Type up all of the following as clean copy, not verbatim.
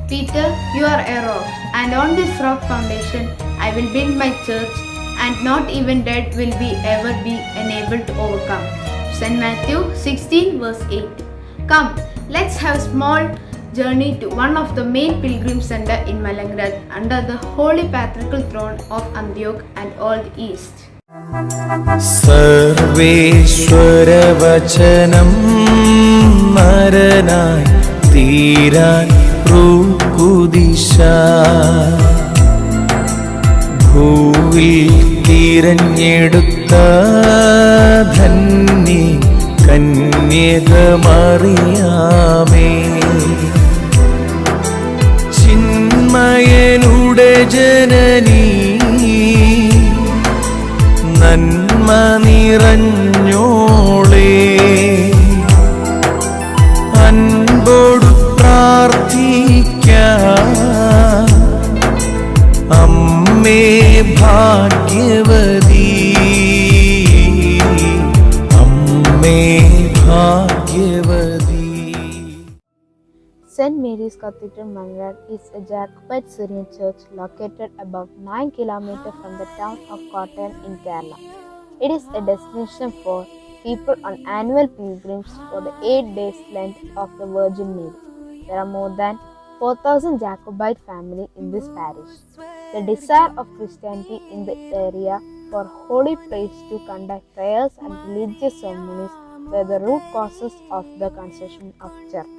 Peter, you are a rock, and on this rock foundation I will build my church, and not even death will ever be unable to overcome. St. Matthew 16 verse 8. Come, let's have a small journey to one of the main pilgrim center in Malangrad under the Holy Patriarchal Throne of Antioch and all the East. സർവേശ്വര വചനം മരനായി തീരാൻ ൂകുദിശ ഭൂവിൽ തിരഞ്ഞെടുത്ത ധന്യ കന്യകമറിയാമേ ചിന്മയനുടെ ജനനീ നന്മ നിറഞ്ഞോളേ അൻപോടു പ്രാർത്ഥിക്കാം അമ്മേ ഭാഗ്യവതി അമ്മേ ഭാഗ്യവതി. St. Mary's Cathedral, Malangrad is a Jacobite Syrian church located about 9 km from the town of Kottayam in Kerala. It is a destination for people on annual pilgrims for the 8 days Lent of the Virgin Mary. There are more than 4,000 Jacobite families in this parish. The desire of Christianity in the area for holy place to conduct prayers and religious ceremonies were the root causes of the construction of church.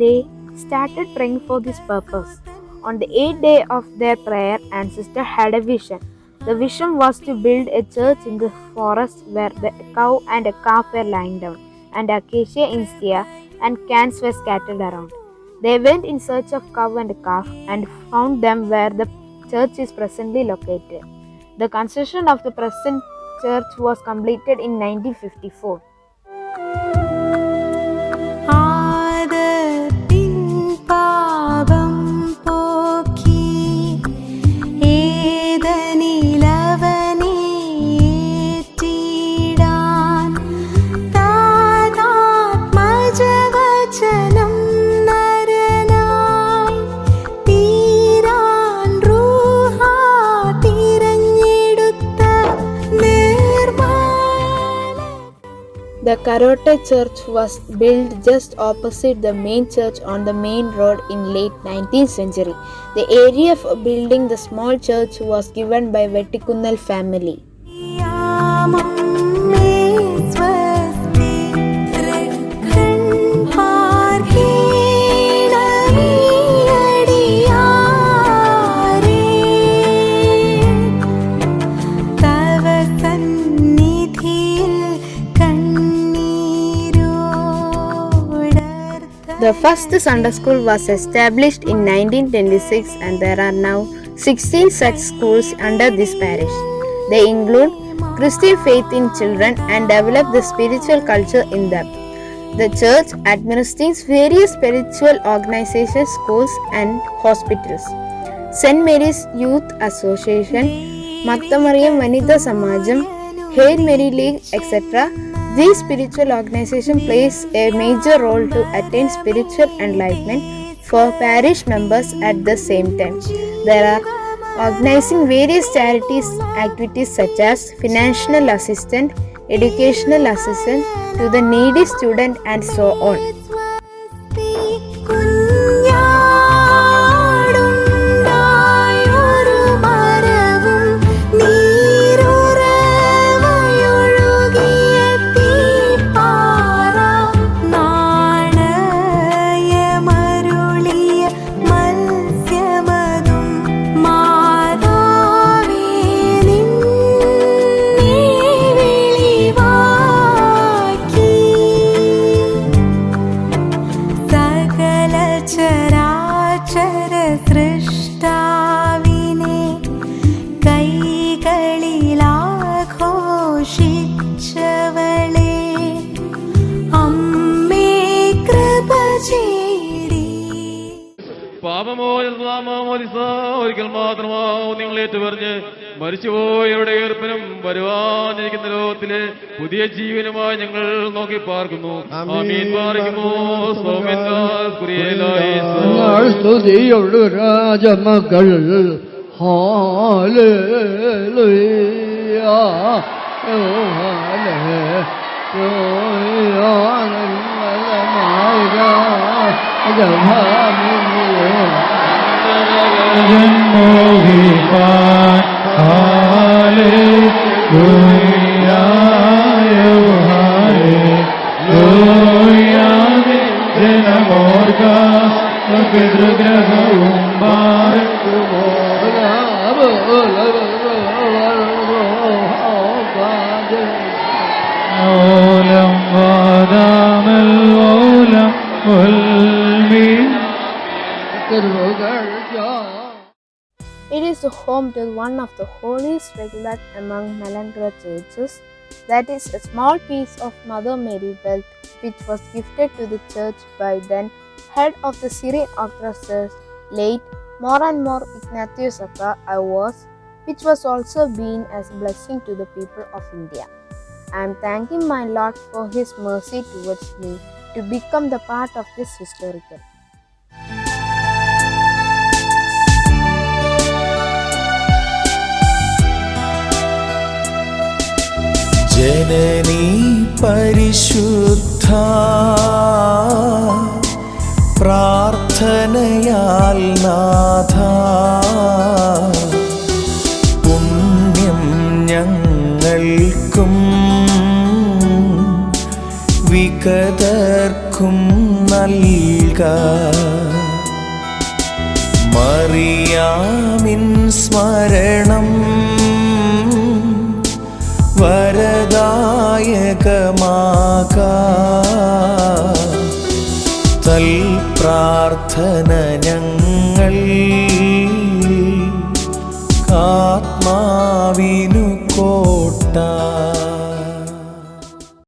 They started praying for this purpose. On the 8th day of their prayer, ancestor had a vision. The vision was to build a church in the forest where the cow and a calf were lying down, and acacia instia and cans were scattered around. They went in search of cow and calf and found them where the church is presently located. The construction of the present church was completed in 1954. The Karote Church was built just opposite the main church on the main road in late 19th century. The area for building the small church was given by Vettikunal family. The first Sunday school was established in 1926 and there are now 16 such schools under this parish. They include Christian faith in children and develop the spiritual culture in them. The church administers various spiritual organizations, schools and hospitals. St. Mary's Youth Association, Mattamariam Vanitha Samajam, Hail Mary League, etc. These spiritual organizations plays a major role to attain spiritual enlightenment for parish members at the same time. They are organizing various charities activities such as financial assistance, educational assistance to the needy student and so on. കൈകളിലാഘോഷിച്ച മാമോദിസ ഒരിക്കൽ മാത്രമാവും നിങ്ങൾ ഏറ്റുപറഞ്ഞ് മരിച്ചുപോയവരുടെ ഏർപ്പിനും വരുവാനിരിക്കുന്ന ലോകത്തിലെ പുതിയ ജീവനുമായി ഞങ്ങൾ നോക്കി പാർക്കുന്നു. ആമീൻ പാർക്കുന്നു. സ്തുതിയുള്ളു രാജമകൾ hallelujah പിതൃഗ്രഹവും ഓലം വാദാമൽ ഓലം It is the home to one of the holiest regulate among Malankara churches, that is a small piece of Mother Mary wealth which was gifted to the church by then head of the Syrian Orthodox, late more and more Ignatius Akka was, which was also been as a blessing to the people of India. I am thanking my Lord for His mercy towards me to become the part of this historical. ജനനീ പരിശുദ്ധ പ്രാർത്ഥനയാൽ നാഥ പുണ്യം ഞങ്ങൾക്കും വിഗതർക്കും നൽക. മറിയാമിൻ സ്മരണം വരദായകമാക. തൽ പ്രാർത്ഥന ഞങ്ങൾ ആത്മാവിനു കോട്ട.